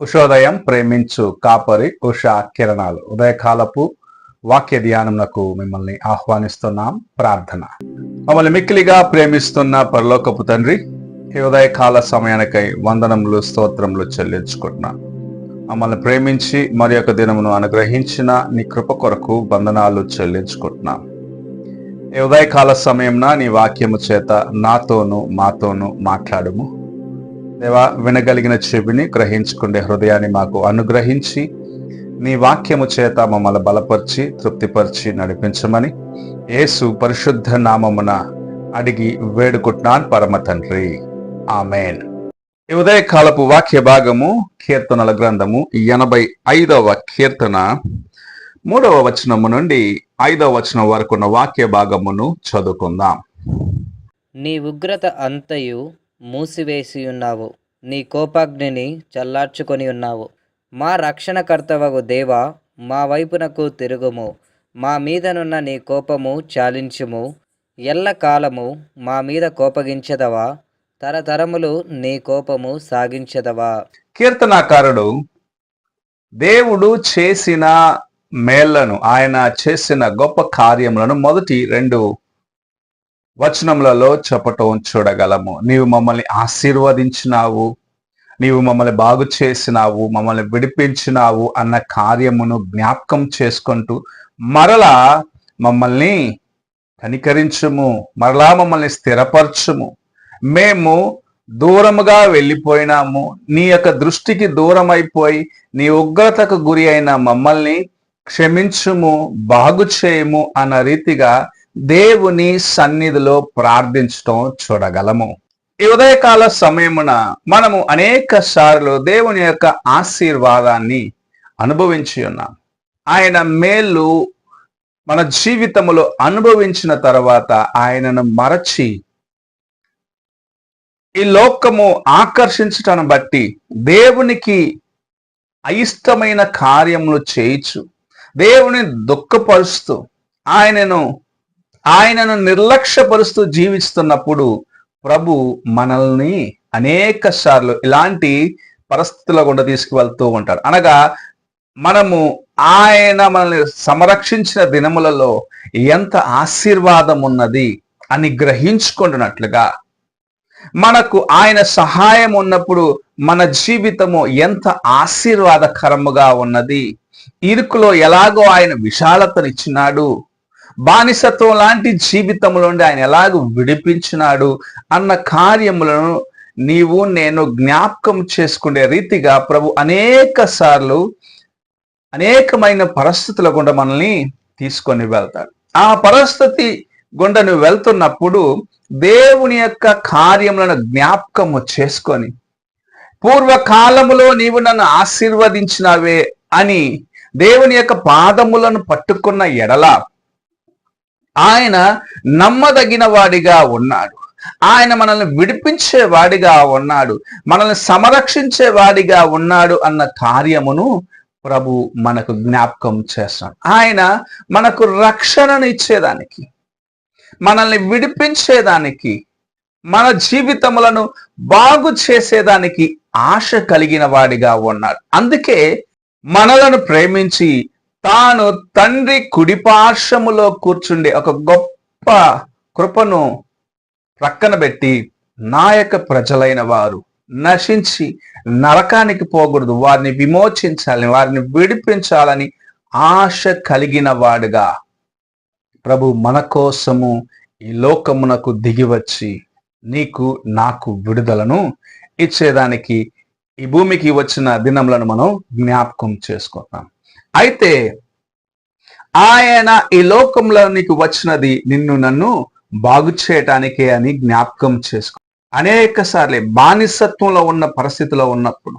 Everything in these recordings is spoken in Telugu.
ఉషోదయం ప్రేమించు కాపరి ఉషా కిరణాలు ఉదయకాలపు వాక్య ధ్యానంకు మిమ్మల్ని ఆహ్వానిస్తున్నాం. ప్రార్థన. మమ్మల్ని మిక్కిలిగా ప్రేమిస్తున్న పరలోకపు తండ్రి, ఈ ఉదయకాల సమయానికై వందనములు స్తోత్రములు చెల్లించుకుంటున్నాం. మమ్మల్ని ప్రేమించి మరి యొక్క దినమును అనుగ్రహించిన నీ కృప కొరకు వందనాలు చెల్లించుకుంటున్నాం. ఈ ఉదయకాల సమయంన నీ వాక్యము చేత నాతోనూ మాతోనూ మాట్లాడుము దేవా. వినగలిగిన చెవిని, గ్రహించుకునే హృదయాన్ని మాకు అనుగ్రహించి నీ వాక్యము చేత మమ్మల్ని బలపరిచి తృప్తిపరిచి నడిపించమని యేసు పరిశుద్ధ నామమున అడిగి వేడుకుంటున్నాను పరమ తండ్రి, ఆమేన్. ఈ ఉదయకాలపు వాక్య భాగము కీర్తనల గ్రంథము 85వ కీర్తన 3వ వచనము నుండి 5వ వచనం వరకు ఉన్న వాక్య భాగమును చదువుకుందాం. నీ ఉగ్రత అంతయు మూసివేసి ఉన్నావు, నీ కోపాగ్నిని చల్లార్చుకొని ఉన్నావు. మా రక్షణకర్తవగు దేవా, మా వైపునకు తిరుగుము. మా మీదనున్న నీ కోపము చాలించుము. ఎల్లకాలము మా మీద కోపగించదవా? తరతరములు నీ కోపము సాగించదవా? కీర్తనాకారుడు దేవుడు చేసిన మేళ్లను, ఆయన చేసిన గొప్ప కార్యములను మొదటి 2 వచనములలో చెప్పటం చూడగలము. నీవు మమ్మల్ని ఆశీర్వదించినావు, నీవు మమ్మల్ని బాగు చేసినావు, మమ్మల్ని విడిపించినావు అన్న కార్యమును జ్ఞాపకం చేసుకుంటూ మరలా మమ్మల్ని కనికరించుము, మరలా మమ్మల్ని స్థిరపరచుము. మేము దూరముగా వెళ్ళిపోయినాము, నీ యొక్క దృష్టికి దూరం అయిపోయి నీ ఉగ్రతకు గురి అయిన మమ్మల్ని క్షమించుము, బాగు చేయము అన్న రీతిగా దేవుని సన్నిధిలో ప్రార్థించటం చూడగలము. ఈ ఉదయకాల సమయమున మనము అనేక సార్లు దేవుని యొక్క ఆశీర్వాదాన్ని అనుభవించి ఉన్నాం. ఆయన మేలు మన జీవితములో అనుభవించిన తర్వాత ఆయనను మరచి ఈ లోకము ఆకర్షించటాన్ని బట్టి దేవునికి అయిష్టమైన కార్యములు చేయించు, దేవుని దుఃఖపరుస్తూ ఆయనను నిర్లక్ష్యపరుస్తూ జీవిస్తున్నప్పుడు ప్రభు మనల్ని అనేక సార్లు ఇలాంటి పరిస్థితుల గుండా తీసుకువెళ్తూ ఉంటాడు. అనగా మనము ఆయన మనల్ని సంరక్షించిన దినములలో ఎంత ఆశీర్వాదం ఉన్నది అని గ్రహించుకుంటున్నట్లుగా, మనకు ఆయన సహాయం ఉన్నప్పుడు మన జీవితము ఎంత ఆశీర్వాదకరముగా ఉన్నది, ఇరుకులో ఎలాగో ఆయన విశాలతనిచ్చినాడు, బానిసత్వం లాంటి జీవితంలో నుండి ఆయన ఎలాగో విడిపించినాడు అన్న కార్యములను నీవు నేను జ్ఞాపకం చేసుకునే రీతిగా ప్రభు అనేక సార్లు అనేకమైన పరిస్థితుల గుండా మనల్ని తీసుకొని వెళ్తాడు. ఆ పరిస్థితి గుండా నువ్వు వెళ్తున్నప్పుడు దేవుని యొక్క కార్యములను జ్ఞాపకము చేసుకొని, పూర్వకాలములో నీవు నన్ను ఆశీర్వదించినవే అని దేవుని యొక్క పాదములను పట్టుకున్న ఎడల ఆయన నమ్మదగిన వాడిగా ఉన్నాడు, ఆయన మనల్ని విడిపించే వాడిగా ఉన్నాడు, మనల్ని సంరక్షించే వాడిగా ఉన్నాడు అన్న కార్యమును ప్రభు మనకు జ్ఞాపకం చేస్తాడు. ఆయన మనకు రక్షణను ఇచ్చేదానికి, మనల్ని విడిపించేదానికి, మన జీవితములను బాగు చేసేదానికి ఆశ కలిగిన వాడిగా ఉన్నాడు. అందుకే మనలను ప్రేమించి తాను తండ్రి కుడిపార్శ్వములో కూర్చుండే ఒక గొప్ప కృపను ప్రక్కన పెట్టి, నా యొక్క ప్రజలైన వారు నశించి నరకానికి పోకూడదు, వారిని విమోచించాలని, వారిని విడిపించాలని ఆశ కలిగిన వాడుగా ప్రభు మన కోసము ఈ లోకమునకు దిగివచ్చి నీకు నాకు విడుదలను ఇచ్చేదానికి ఈ భూమికి వచ్చిన దినములను మనం జ్ఞాపకం చేసుకుంటాం. అయితే ఆయన ఈ లోకంలో నీకు వచ్చినది నిన్ను నన్ను బాగు చేయటానికే అని జ్ఞాపకం చేసుకో. అనేక సార్లు బానిసత్వంలో ఉన్న పరిస్థితిలో ఉన్నప్పుడు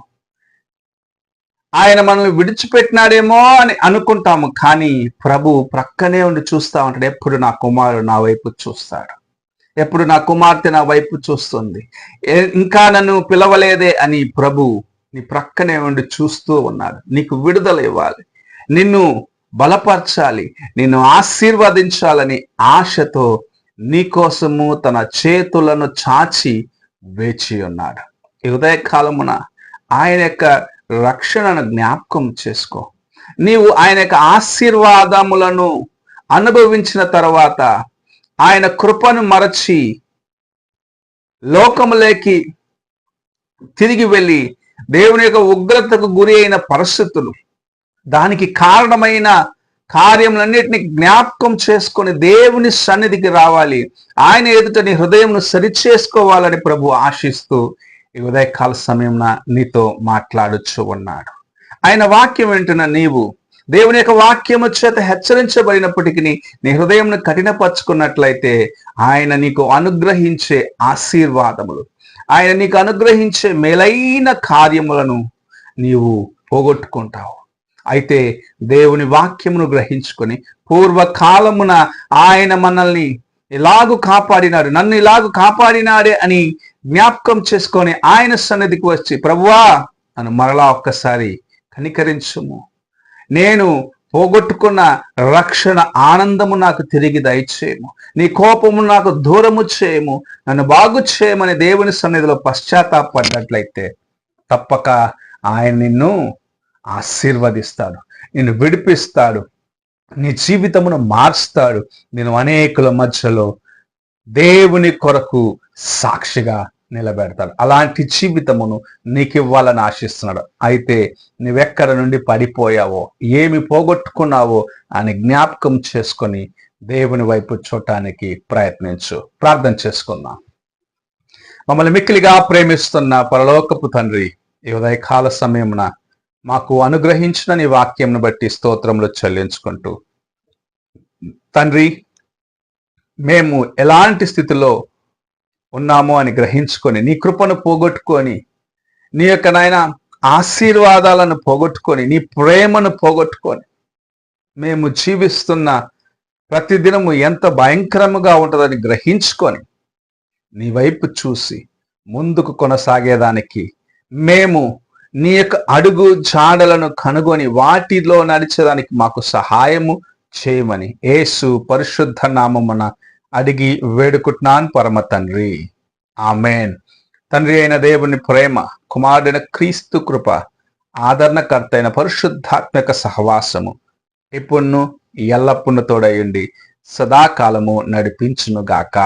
ఆయన మనల్ని విడిచిపెట్టినాడేమో అని అనుకుంటాము, కానీ ప్రభు ప్రక్కనే ఉండి చూస్తా ఉంటాడు. ఎప్పుడు నా కుమారుడు నా వైపు చూస్తాడు, ఎప్పుడు నా కుమార్తె నా వైపు చూస్తుంది, ఇంకా నన్ను పిలవలేదే అని ప్రభు నీ ప్రక్కనే ఉండి చూస్తూ ఉన్నాడు. నీకు విడుదల ఇవ్వాలి, నిన్ను బలపరచాలి, నిన్ను ఆశీర్వదించాలని ఆశతో నీకోసము తన చేతులను చాచి వేచి ఉన్నాడు. ఈ ఉదయకాలమున ఆయన యొక్క రక్షణను జ్ఞాపకం చేసుకో. నీవు ఆయన యొక్క ఆశీర్వాదములను అనుభవించిన తర్వాత ఆయన కృపను మరచి లోకములోకి తిరిగి వెళ్ళి దేవుని యొక్క ఉగ్రతకు గురి అయిన పరిస్థితులు, దానికి కారణమైన కార్యములన్నిటిని జ్ఞాపకం చేసుకొని దేవుని సన్నిధికి రావాలి. ఆయన ఎదుట నీ హృదయంను సరిచేసుకోవాలని ప్రభు ఆశిస్తూ ఈ ఉదయకాల సమయంలో నీతో మాట్లాడుచు ఉన్నాడు. ఆయన వాక్యం వింటున్న నీవు దేవుని యొక్క వాక్యము చేత హెచ్చరించబడినప్పటికీ నీ హృదయంను కఠినపరుచుకున్నట్లయితే ఆయన నీకు అనుగ్రహించే ఆశీర్వాదములు, ఆయన నీకు అనుగ్రహించే మేలైన కార్యములను నీవు పోగొట్టుకుంటావు. అయితే దేవుని వాక్యమును గ్రహించుకొని పూర్వకాలమున ఆయన మనల్ని ఇలాగు కాపాడినాడు, నన్ను ఇలాగు కాపాడినాడే అని జ్ఞాపకం చేసుకొని ఆయన సన్నిధికి వచ్చి, ప్రభువా నన్ను మరలా ఒక్కసారి కనికరించుము, నేను పోగొట్టుకున్న రక్షణ ఆనందము నాకు తిరిగి దయచేయము, నీ కోపము నాకు దూరము చేయము, నన్ను బాగు చేయమని దేవుని సన్నిధిలో పశ్చాత్తాపడినట్లయితే తప్పక ఆయన నిన్ను ఆశీర్వదిస్తాడు, నిన్ను విడిపిస్తాడు, నీ జీవితమును మార్చుతాడు. నేను అనేకుల మధ్యలో దేవుని కొరకు సాక్షిగా నిలబెడతాడు. అలాంటి జీవితమును నీకు ఇవ్వాలని ఆశిస్తున్నాడు. అయితే నువ్వెక్కడ నుండి పడిపోయావో, ఏమి పోగొట్టుకున్నావో అని జ్ఞాపకం చేసుకొని దేవుని వైపు చూడటానికి ప్రయత్నించు. ప్రార్థన చేసుకుందాం. మమ్మల్ని మిక్కిలిగా ప్రేమిస్తున్న పరలోకపు తండ్రి, ఈ ఉదయకాల సమయమున మాకు అనుగ్రహించిన నీ వాక్యంను బట్టి స్తోత్రములు చెల్లించుకుంటూ, తండ్రి మేము ఎలాంటి స్థితిలో ఉన్నామో అని గ్రహించుకొని, నీ కృపను పోగొట్టుకొని, నీ యొక్క నాయన ఆశీర్వాదాలను పోగొట్టుకొని, నీ ప్రేమను పోగొట్టుకొని మేము జీవిస్తున్న ప్రతిదినము ఎంత భయంకరముగా ఉంటుందని గ్రహించుకొని నీ వైపు చూసి ముందుకు కొనసాగేదానికి మేము నీ యొక్క అడుగు జాడలను కనుగొని వాటిలో నడిచేదానికి మాకు సహాయము చేయమని యేసు పరిశుద్ధ నామమున అడిగి వేడుకుంటున్నాను పరమ తండ్రి, ఆమెన్. తండ్రి అయిన దేవుని ప్రేమ, కుమారుడైన క్రీస్తు కృప, ఆదరణకర్త అయిన పరిశుద్ధాత్మక సహవాసము ఎప్పుడును ఎల్లప్పుడూ తోడయుండి సదాకాలము నడిపించునుగాక.